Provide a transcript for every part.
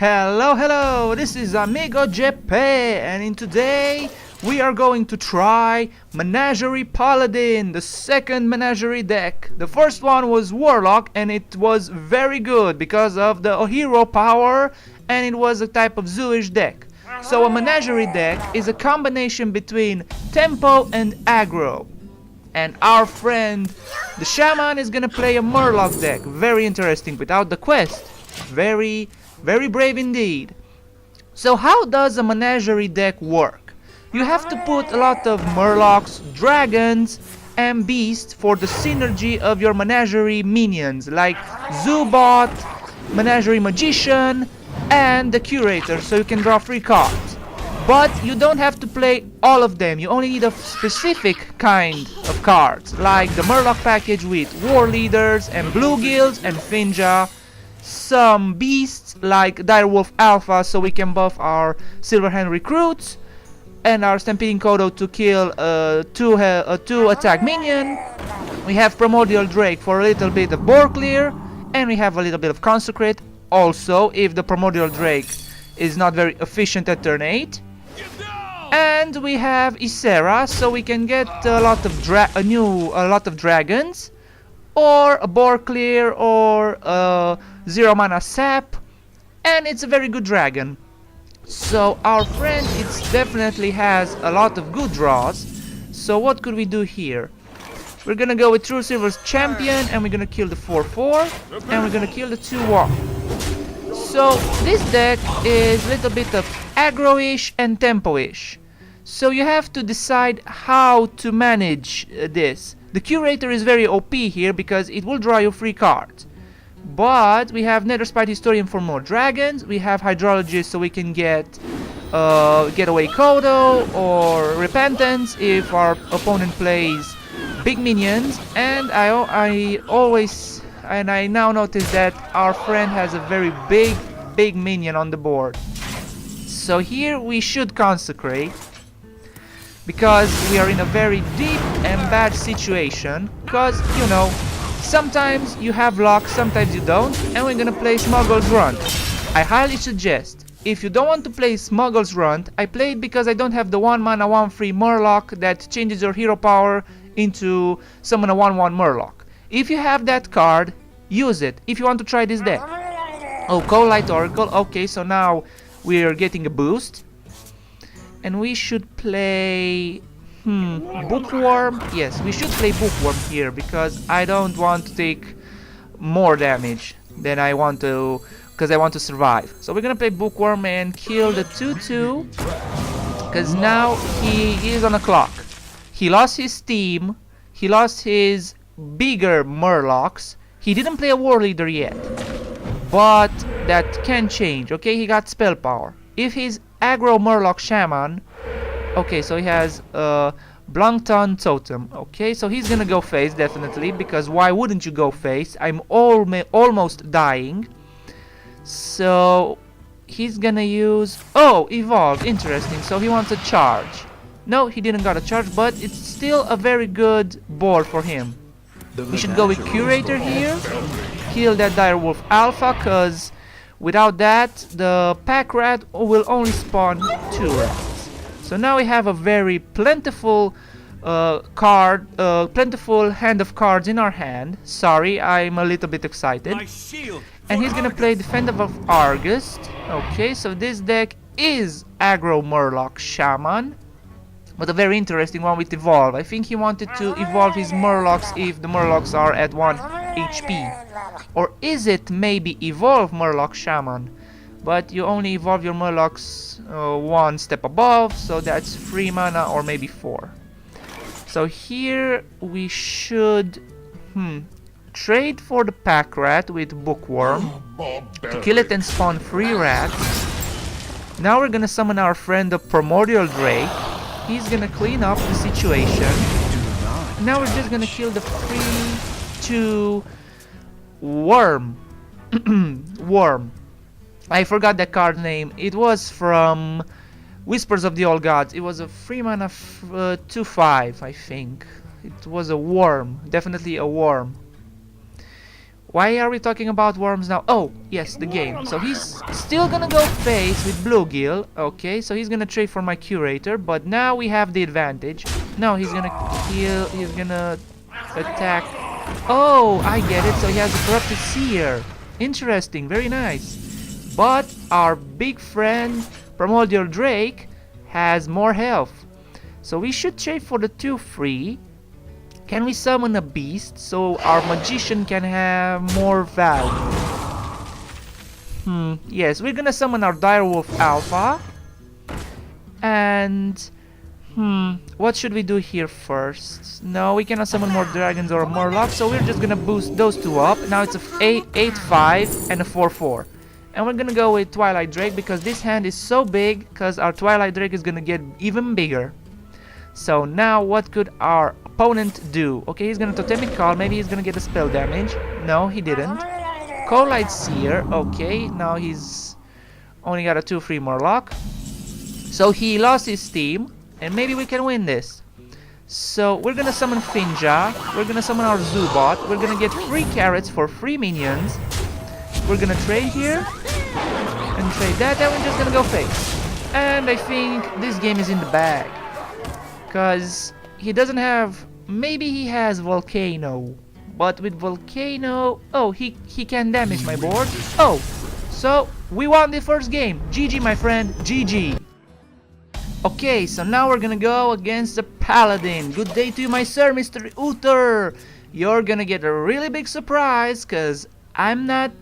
Hello, this is AmigoGP, and in today we are going to try Menagerie Paladin, the second Menagerie deck. The first one was Warlock, and it was very good because of the hero power, and it was a type of Zooish deck. So a Menagerie deck is a combination between tempo and aggro. And our friend, the Shaman, is gonna play a Murloc deck. Very interesting, without the quest. Very brave indeed. So how does a Menagerie deck work? You have to put a lot of Murlocs, dragons, and beasts for the synergy of your Menagerie minions, like Zoobot, Menagerie Magician, and the Curator, so you can draw free cards. But you don't have to play all of them, you only need a specific kind of cards, like the Murloc package with War Leaders and Blue Guilds and Finja, some beasts like Direwolf Alpha so we can buff our Silverhand recruits, and our Stampeding Kodo to kill a 2 attack minion. We have Primordial Drake for a little bit of board clear, and we have a little bit of Consecrate also if the Primordial Drake is not very efficient at turn 8. And we have Ysera, so we can get a lot of dragons, or a board clear, or a 0 mana sap, and it's a very good dragon. So our friend definitely has a lot of good draws. So what could we do here? We're gonna go with True Silver's Champion, and we're gonna kill the 4/4, and we're gonna kill the 2/1. So this deck is a little bit of aggro-ish and tempo-ish. So you have to decide how to manage this. The Curator is very OP here because it will draw you free cards. But we have Netherspite Historian for more dragons. We have Hydrologist so we can get Getaway Kodo or Repentance if our opponent plays big minions. And I now notice that our friend has a very big minion on the board. So here we should consecrate, because we are in a very deep and bad situation, because, you know, sometimes you have luck, sometimes you don't, and we're gonna play Smuggler's Run. I highly suggest, if you don't want to play Smuggler's Run, I play it because I don't have the 1 mana 1 free Murloc that changes your hero power into summon a 1/1 Murloc. If you have that card, use it if you want to try this deck. Oh, Light Oracle, okay, so now we're getting a boost. And we should play Bookworm. Yes, we should play Bookworm here because I don't want to take more damage than I want to, because I want to survive. So we're gonna play Bookworm and kill the 2/2, because now he is on a clock. He lost his team, he lost his bigger Murlocs. He didn't play a War Leader yet, but that can change. Okay, he got spell power. If he's aggro Murloc Shaman, okay, so he has Blankton Totem. Okay, so he's gonna go face definitely, because why wouldn't you go face? I'm almost dying. So he's gonna use evolve. Interesting. So he wants a charge. No, he didn't got a charge, but it's still a very good board for him. We should go with Curator here, kill that Direwolf Alpha, because without that, the pack rat will only spawn 2 rats. So now we have a very plentiful plentiful hand of cards in our hand. Sorry, I'm a little bit excited. And he's gonna play Defender of Argus. Okay, so this deck is aggro Murloc Shaman, but a very interesting one with evolve. I think he wanted to evolve his Murlocs if the Murlocs are at 1 HP. Or is it maybe evolve Murloc Shaman? But you only evolve your Murlocs 1 step above, so that's 3 mana or maybe 4. So here we should trade for the pack rat with Bookworm to kill it and spawn 3 rats. Now we're gonna summon our friend the Primordial Drake. He's gonna clean up the situation. Now we're just gonna kill the 3/2 Worm. Worm. I forgot that card name. It was from Whispers of the Old Gods. It was a 3 mana 2/5, I think. It was a worm. Definitely a worm. Why are we talking about worms now? Oh, yes, the game. So he's still gonna go face with bluegill. Okay, so he's gonna trade for my curator, but now we have the advantage. No, he's gonna kill, he's gonna attack. Oh, I get it. So he has a corrupted seer. Interesting, very nice. But our big friend Primordial Drake has more health. So we should trade for the 2-3. Can we summon a beast so our magician can have more value? Yes, we're gonna summon our Direwolf Alpha. And what should we do here first? No, we cannot summon more dragons or murlocs, so we're just gonna boost those two up. Now it's a 8-5 and a 4-4. And we're gonna go with Twilight Drake because this hand is so big, because our Twilight Drake is gonna get even bigger. So now what could our opponent do? Okay, he's gonna Totemic Call. Maybe he's gonna get a spell damage. No, he didn't. Cold Seer. Okay, now he's only got a 2-3 Murloc. So he lost his team, and maybe we can win this. So we're gonna summon Finja. We're gonna summon our Zubot. We're gonna get 3 carrots for 3 minions. We're gonna trade here and trade that, and we're just gonna go face. And I think this game is in the bag. Because he doesn't have... Maybe he has Volcano. But with Volcano... Oh, he can damage my board. Oh, so we won the first game. GG, my friend. GG. Okay, so now we're gonna go against the Paladin. Good day to you, my sir, Mr. Uther. You're gonna get a really big surprise, because I'm not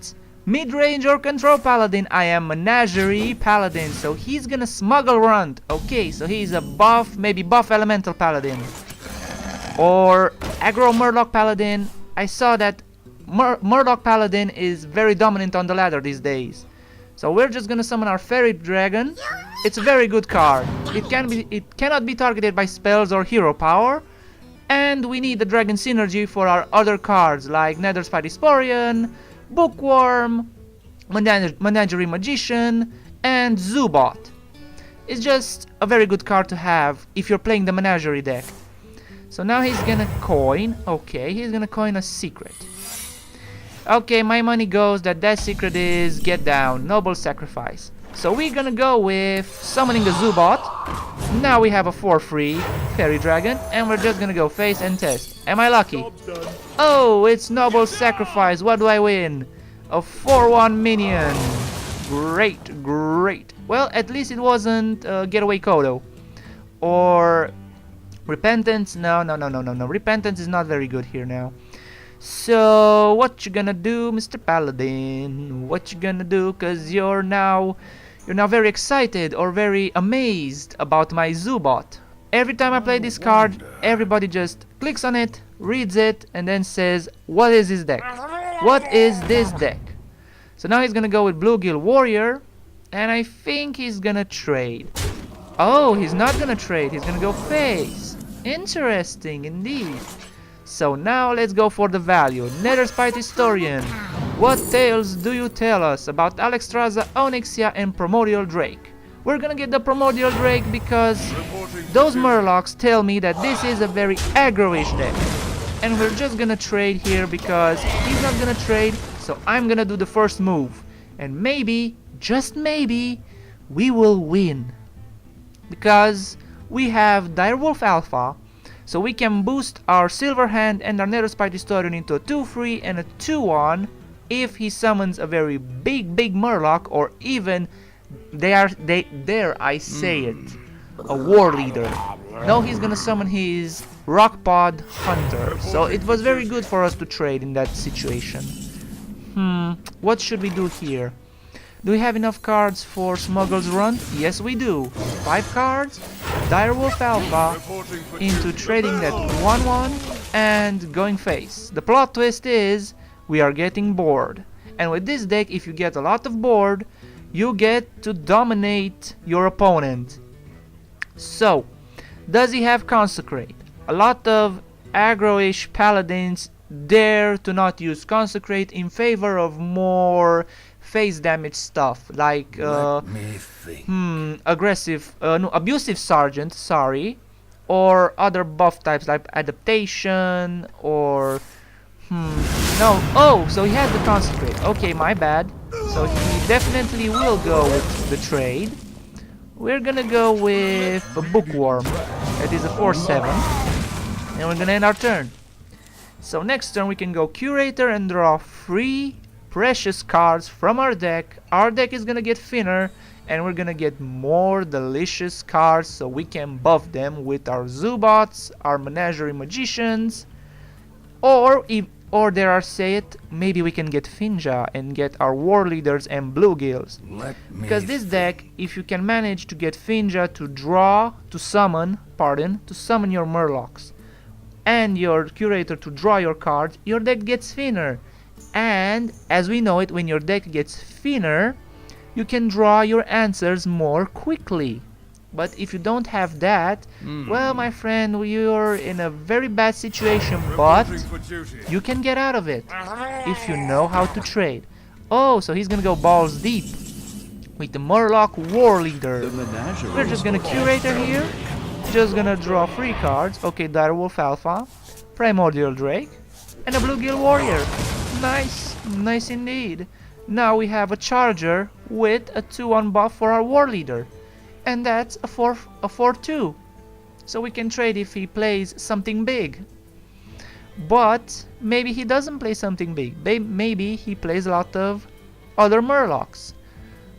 mid-range or control Paladin. I am Menagerie Paladin, so he's gonna smuggle runt. Okay, so he's a buff, maybe buff elemental Paladin. Or aggro Murloc Paladin. I saw that Murloc Paladin is very dominant on the ladder these days. So we're just gonna summon our Fairy Dragon. It's a very good card. It cannot be targeted by spells or hero power. And we need the Dragon Synergy for our other cards, like Nether Spideysporian, Bookworm, Menagerie Magician, and Zubot. It's just a very good card to have if you're playing the Menagerie deck. So now he's gonna coin. Okay, he's gonna coin a secret. Okay, my money goes that secret is Get Down, Noble Sacrifice. So we're gonna go with summoning a Zubot. Now we have a 4-3 Fairy Dragon, and we're just gonna go face and test. Am I lucky? Oh, it's Noble Sacrifice. What do I win? A 4-1 minion. Great, great. Well, at least it wasn't Getaway Kodo. Or Repentance. No. Repentance is not very good here now. So, what you gonna do, Mr. Paladin? What you gonna do? Cause you're now very excited or very amazed about my Zubot. Every time I play this card, everybody just clicks on it, reads it, and then says, what is this deck? What is this deck? So now he's gonna go with Bluegill Warrior, and I think he's gonna trade. Oh, he's not gonna trade, he's gonna go face. Interesting indeed. So now let's go for the value. Nether Spite Historian. What tales do you tell us about Alexstrasza, Onyxia, and Primordial Drake? We're gonna get the Primordial Drake because those Murlocs tell me that this is a very aggro-ish deck. And we're just gonna trade here because he's not gonna trade, so I'm gonna do the first move. And maybe, just maybe, we will win. Because we have Direwolf Alpha, so we can boost our Silver Hand and our Nether Spite Historian into a 2-3 and a 2-1 if he summons a very big Murloc, or even dare I say it, a War Leader. No, he's gonna summon his Rockpod Hunter. So it was very good for us to trade in that situation. What should we do here? Do we have enough cards for Smuggler's Run? Yes, we do. 5 cards, Direwolf Alpha, into trading that 1-1 and going face. The plot twist is we are getting bored. And with this deck, if you get a lot of board, you get to dominate your opponent. So, does he have Consecrate? A lot of aggro-ish paladins dare to not use Consecrate in favor of more face damage stuff, like abusive sergeant, sorry, or other buff types like adaptation, or No. Oh, so he has the consecrate. Okay, my bad. So he definitely will go with the trade. We're gonna go with a bookworm. That is a 4/7. And we're gonna end our turn. So next turn we can go Curator and draw 3 precious cards from our deck. Our deck is gonna get thinner, and we're gonna get more delicious cards so we can buff them with our Zubots, our Menagerie Magicians, or dare I say it, maybe we can get Finja and get our War Leaders and Bluegills. Because this deck, if you can manage to get Finja to summon your Murlocs, and your Curator to draw your cards, your deck gets thinner. And as we know it, when your deck gets thinner, you can draw your answers more quickly. But if you don't have that, well, my friend, you're in a very bad situation, but you can get out of it if you know how to trade. Oh, so he's gonna go balls deep with the Murloc War Leader. We're just gonna Curator here, just gonna draw 3 cards. Okay, Direwolf Alpha, Primordial Drake, and a Bluegill Warrior. Nice, nice indeed. Now we have a Charger with a 2/1 buff for our War Leader. And that's a 4/2. So we can trade if he plays something big. But maybe he doesn't play something big. Maybe he plays a lot of other Murlocs.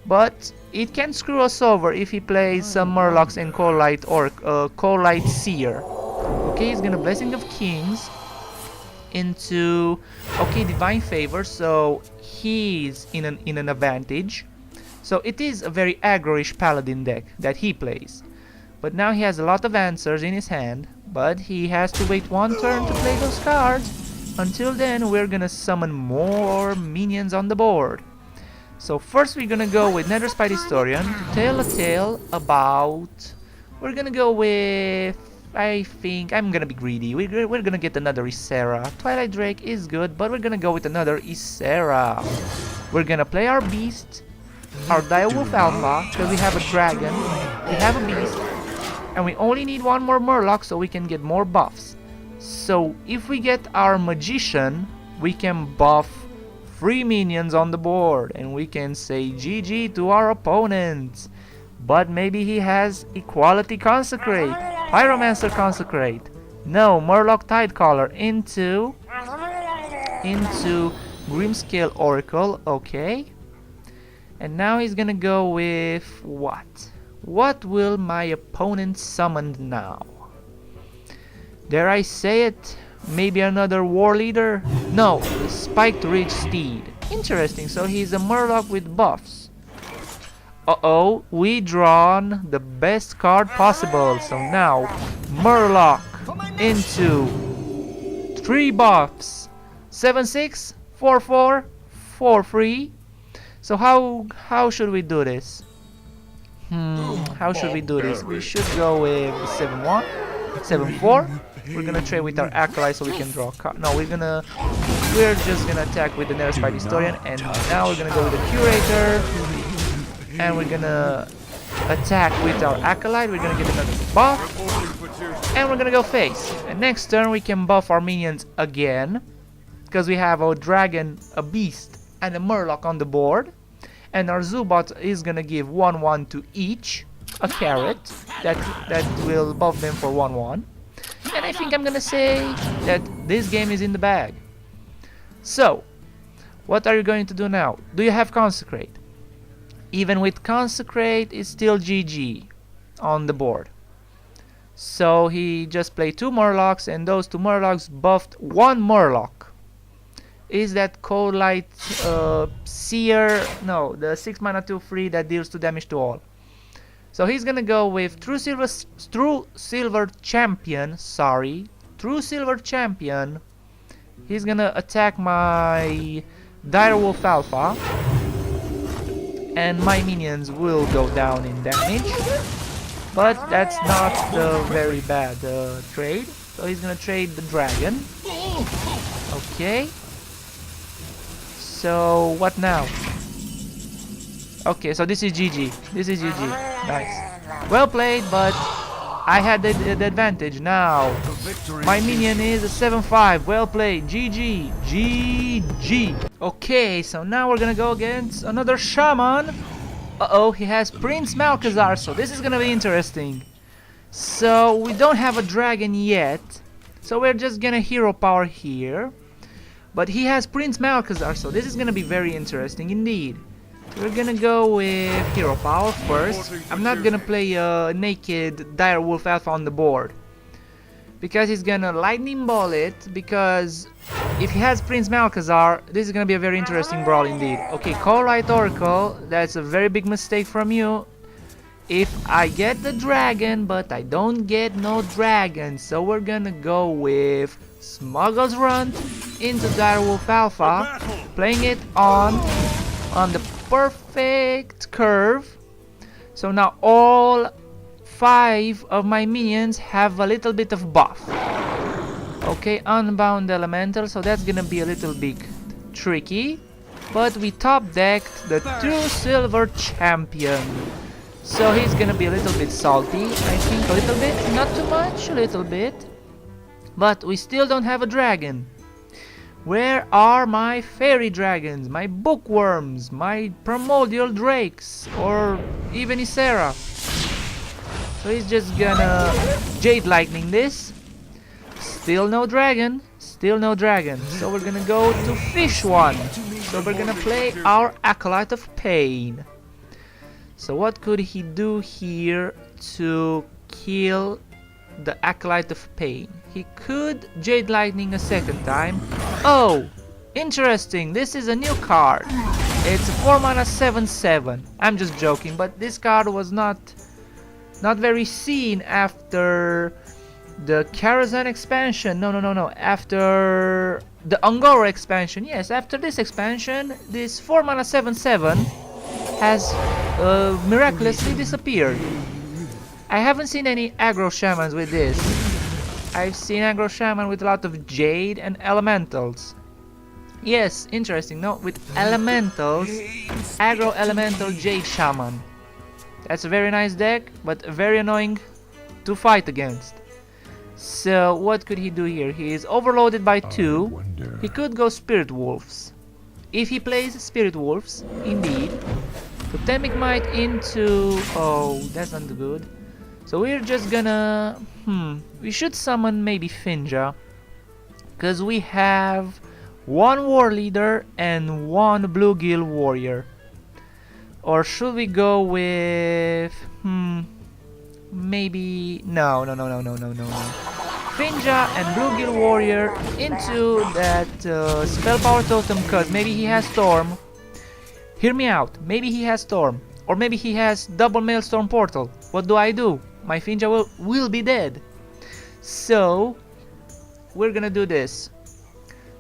But it can screw us over if he plays some Murlocs and Cold-Light Seer. Okay, he's gonna Blessing of Kings into Divine Favor, so he's in an advantage. So it is a very aggro-ish Paladin deck that he plays. But now he has a lot of answers in his hand, but he has to wait 1 turn to play those cards. Until then, we're gonna summon more minions on the board. So first we're gonna go with Nether Spite Historian to tell a tale about... We're gonna go with... I think I'm gonna be greedy. We're gonna get another Ysera. Twilight Drake is good, but we're gonna go with another Ysera. We're gonna play our Beast, our Direwolf Alpha, because we have a Dragon, we have a Beast, and we only need 1 more Murloc so we can get more buffs. So if we get our Magician, we can buff 3 minions on the board, and we can say GG to our opponents. But maybe he has Equality Consecrate, Pyromancer Consecrate, no, Murloc Tidecaller into Grimscale Oracle, okay. And now he's gonna go with what? What will my opponent summon now? Dare I say it? Maybe another War Leader? No, Spiked Ridge Steed. Interesting, so he's a Murloc with buffs. Uh-oh, we drawn the best card possible. So now, Murloc into 3 buffs. 7/6, 4/4, 4/3. So how should we do this? How should we do this? We should go with 7/1, 7/4. We're gonna trade with our Acolyte so we can draw a card. No, we're just gonna attack with the Nether Spite Historian, and now we're gonna go with the Curator, and we're gonna attack with our Acolyte. We're gonna get another buff, and we're gonna go face. And next turn we can buff our minions again, because we have a Dragon, a Beast, and a Murloc on the board, and our Zubot is gonna give 1/1 to each, a carrot that will buff them for 1/1, and I think I'm gonna say that this game is in the bag. So, what are you going to do now? Do you have Consecrate? Even with Consecrate, it's still GG on the board. So he just played 2 Murlocs, and those 2 Murlocs buffed 1 Murloc. Is that Cold-Light Seer? No, the 6 mana 2/3 that deals 2 damage to all. So he's gonna go with True Silver Champion. True Silver Champion. He's gonna attack my Direwolf Alpha, and my minions will go down in damage. But that's not the very bad trade. So he's gonna trade the Dragon. Okay. So what now? Okay, so this is GG. This is GG. Nice. Well played, but I had the advantage. Now My minion is a 7-5. Well played. GG. GG. Okay, so now we're gonna go against another shaman. Uh-oh, he has Prince Malchezaar, so this is gonna be interesting. So we don't have a dragon yet, so we're just gonna hero power here. But he has Prince Malchezaar, so this is gonna be very interesting indeed. We're gonna go with hero power first. I'm not gonna play a naked Direwolf Alpha on the board, because he's gonna lightning ball it, because if he has Prince Malchezaar, this is gonna be a very interesting brawl indeed. Okay, call right Oracle, that's a very big mistake from you. If I get the dragon, but I don't get no dragon, so we're gonna go with Smuggler's Run into Direwolf Alpha, playing it on the perfect curve. So now all 5 of my minions have a little bit of buff. Okay, Unbound Elemental, so that's gonna be a little bit tricky. But we top decked the 2 Silver Champion, so he's gonna be a little bit salty, I think, a little bit, not too much, a little bit. But we still don't have a dragon. Where are my fairy dragons, my bookworms, my primordial drakes, or even Ysera? So he's just gonna Jade Lightning this. Still no dragon, still no dragon. So we're gonna go to fish one. So we're gonna play our Acolyte of Pain. So what could he do here to kill the Acolyte of Pain? He could Jade Lightning a second time. Oh, interesting, this is a new card. It's a 4 mana 7/7. I'm just joking, but this card was not very seen after the Karazhan expansion. No. After the Angora expansion. Yes, after this expansion, this 4 mana 7/7 has miraculously disappeared. I haven't seen any aggro shamans with this. I've seen aggro shaman with a lot of Jade and elementals. Yes, interesting. No, with elementals, aggro elemental Jade shaman. That's a very nice deck, but very annoying to fight against. So what could he do here? He is overloaded by 2. He could go Spirit Wolves. If he plays Spirit Wolves, indeed. Totemic Might into... oh, that's not good. So we're just gonna... we should summon maybe Finja, because we have 1 War Leader and 1 Bluegill Warrior. Or should we go with... maybe... No. Finja and Bluegill Warrior into that Spell Power Totem, because maybe he has Storm. Hear me out, maybe he has Storm. Or maybe he has double Maelstrom Portal. What do? My Finja will be dead. So we're gonna do this.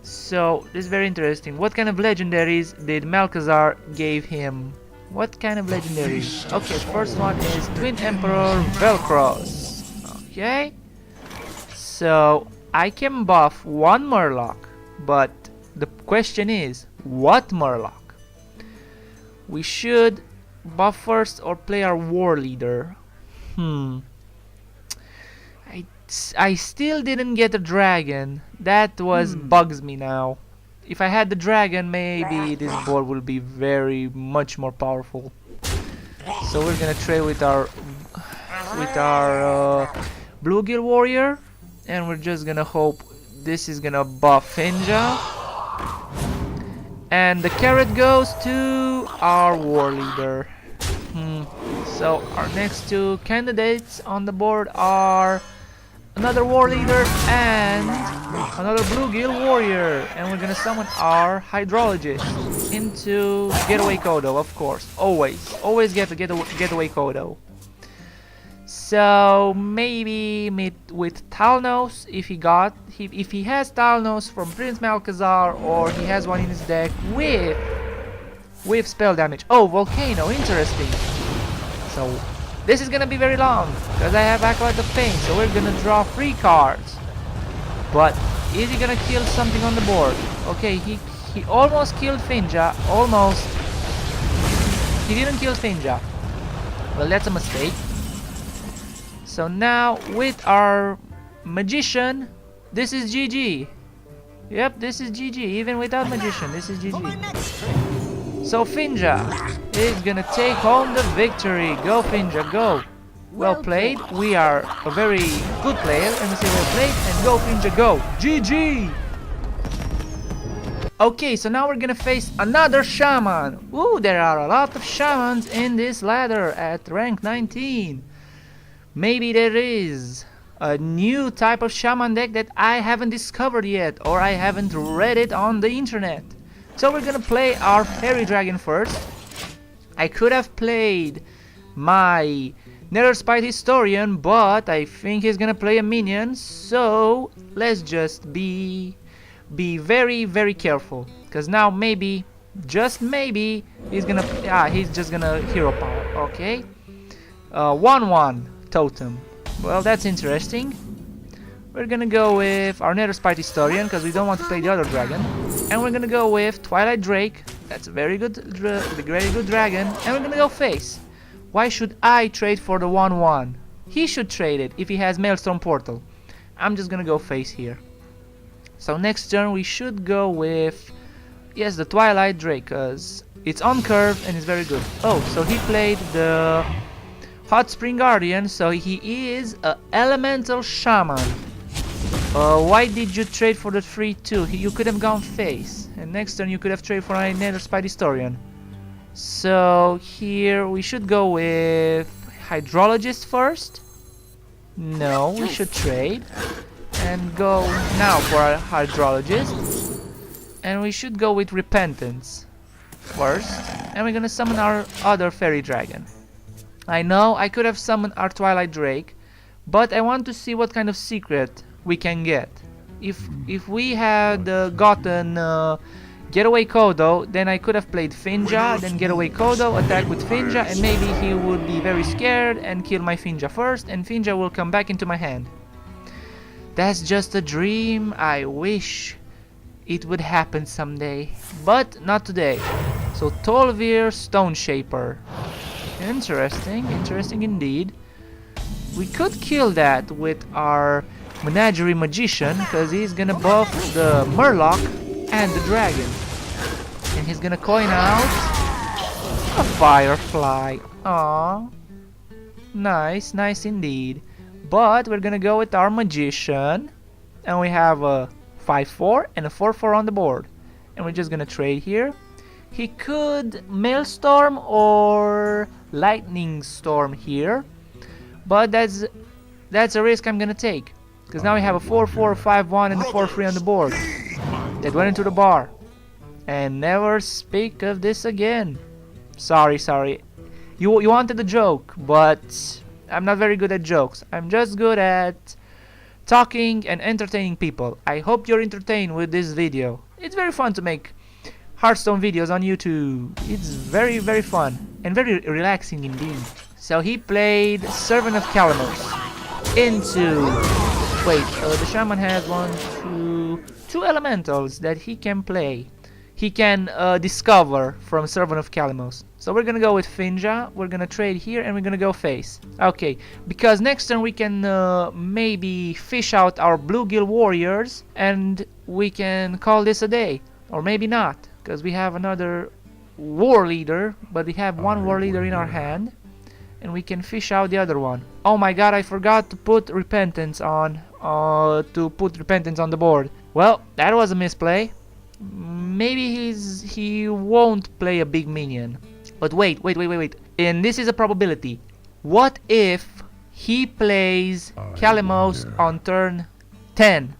So this is very interesting. What kind of legendaries did Malchezaar gave him? What kind of legendaries? Okay, first one is Twin Emperor Velcross. Okay. So I can buff 1 Murloc, but the question is, what Murloc? We should buff first or play our War Leader. I still didn't get a dragon. That was bugs me now. If I had the dragon, maybe this board will be very much more powerful. So we're gonna trade with our Bluegill Warrior, and we're just gonna hope this is gonna buff Finja. And the carrot goes to our War Leader. So our next 2 candidates on the board are another War Leader and another Bluegill Warrior. And we're gonna summon our Hydrologist into Getaway Kodo, of course. Always get a Getaway Kodo. So maybe with Talnos, if he has Talnos from Prince Malchezaar, or he has one in his deck with spell damage. Oh, Volcano, interesting. So this is gonna be very long, because I have Acolyte of Pain, so we're gonna draw 3 cards. But is he gonna kill something on the board? Okay, he almost killed Finja, almost. He didn't kill Finja. Well, that's a mistake. So now with our Magician, this is GG. Yep, this is GG. Even without Magician, this is GG. So Finja is gonna take home the victory. Go Finja, go. Well played. We are a very good player. And we say well played. And go Finja, go. GG. Okay, so now we're gonna face another shaman. Ooh, there are a lot of shamans in this ladder at rank 19. Maybe there is a new type of shaman deck that I haven't discovered yet, or I haven't read it on the internet. So we're gonna play our fairy dragon first. I could have played my Netherspite historian, but I think he's gonna play a minion, so let's just be very careful, because now maybe, just maybe, he's just gonna hero power. Okay, 1/1 totem. Well, that's interesting. We're gonna go with our Netherspite historian because we don't want to play the other dragon, and we're gonna go with Twilight Drake. That's a very good dragon, and we're gonna go face. Why should I trade for the 1/1? He should trade it if he has Maelstrom Portal. I'm just gonna go face here. So next turn we should go with, yes, the Twilight Drake, because it's on curve and it's very good. Oh, so he played the Hot Spring Guardian, so he is a Elemental Shaman. Why did you trade for the 3/2? You could have gone face, and next turn you could have traded for a Netherspite historian. So here we should go with Hydrologist first. No, we should trade and go now for a Hydrologist, and we should go with Repentance first, and we're gonna summon our other fairy dragon. I know I could have summoned our Twilight Drake, but I want to see what kind of secret we can get. If we had gotten Getaway Kodo, then I could have played Finja, then Getaway Kodo, attack with Finja, and maybe he would be very scared and kill my Finja first, and Finja will come back into my hand. That's just a dream. I wish it would happen someday, but not today. So Tolvir Stone Shaper. Interesting indeed. We could kill that with our Menagerie Magician, because he's gonna buff the Murloc and the dragon. And he's gonna coin out a Firefly. Aww. Nice indeed. But we're gonna go with our Magician, and we have a 5/4 and a 4/4 on the board. And we're just gonna trade here. He could Maelstrom or Lightning Storm here, but that's a risk I'm gonna take, because now we have a 4/4, 5/1, and a 4/3 on the board that went into the bar. And never speak of this again. Sorry. You wanted a joke, but I'm not very good at jokes. I'm just good at talking and entertaining people. I hope you're entertained with this video. It's very fun to make Hearthstone videos on YouTube. It's very fun and very relaxing indeed. So he played Servant of Kalamos into... Wait, the shaman has two elementals that he can play. He can discover from Servant of Kalamos. So we're gonna go with Finja, we're gonna trade here, and we're gonna go face. Okay, because next turn we can maybe fish out our Bluegill Warriors, and we can call this a day. Or maybe not, because we have another war leader, but we have one war leader in our hand, and we can fish out the other one. Oh my god, I forgot to put Repentance on the board. Well, that was a misplay. Maybe he won't play a big minion. But wait. And this is a probability. What if he plays Kalamos on turn 10?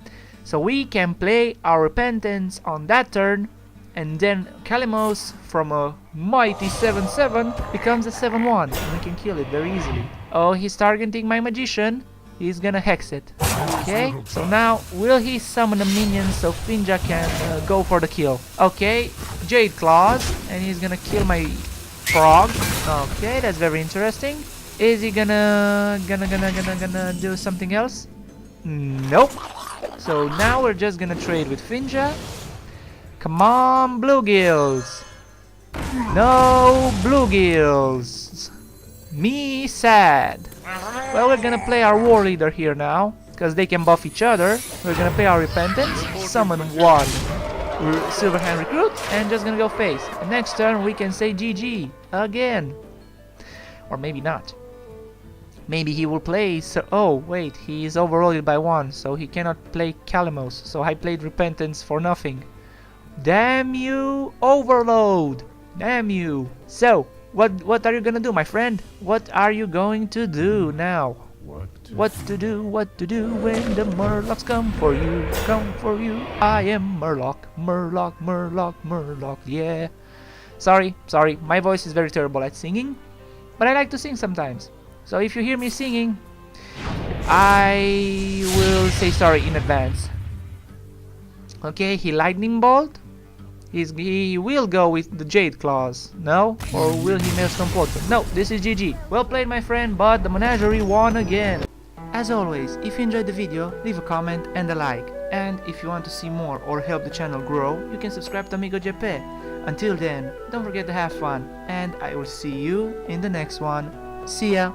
So we can play our Repentance on that turn, and then Kalamos from a mighty 7/7 becomes a 7/1, and we can kill it very easily. Oh, he's targeting my Magician. He's gonna hex it. Okay, so now will he summon a minion so Finja can go for the kill? Okay, Jade Claws, and he's gonna kill my frog. Okay, that's very interesting. Is he gonna do something else? Nope. So now we're just gonna trade with Finja. Come on, Bluegills. No Bluegills. Me sad. Well, we're gonna play our war leader here now, because they can buff each other. We're gonna play our Repentance, summon one Silverhand Recruit, and just gonna go face. And next turn we can say GG again. Or maybe not. Maybe he will play. Oh wait, he is overloaded by 1, so he cannot play Kalamos. So I played Repentance for nothing. Damn you, Overload! Damn you! So what are you gonna do, my friend? What are you going to do now? What to do when the murlocs come for you, come for you. I am Murloc, Murloc, Murloc, Murloc, yeah. Sorry, my voice is very terrible at singing, but I like to sing sometimes. So if you hear me singing, I will say sorry in advance. Okay, he Lightning Bolt. He will go with the Jade Claws, no? Or will he Maelstrom Portal? No, this is GG. Well played, my friend, but the Menagerie won again. As always, if you enjoyed the video, leave a comment and a like. And if you want to see more or help the channel grow, you can subscribe to AmigoGP. Until then, don't forget to have fun, and I will see you in the next one. See ya!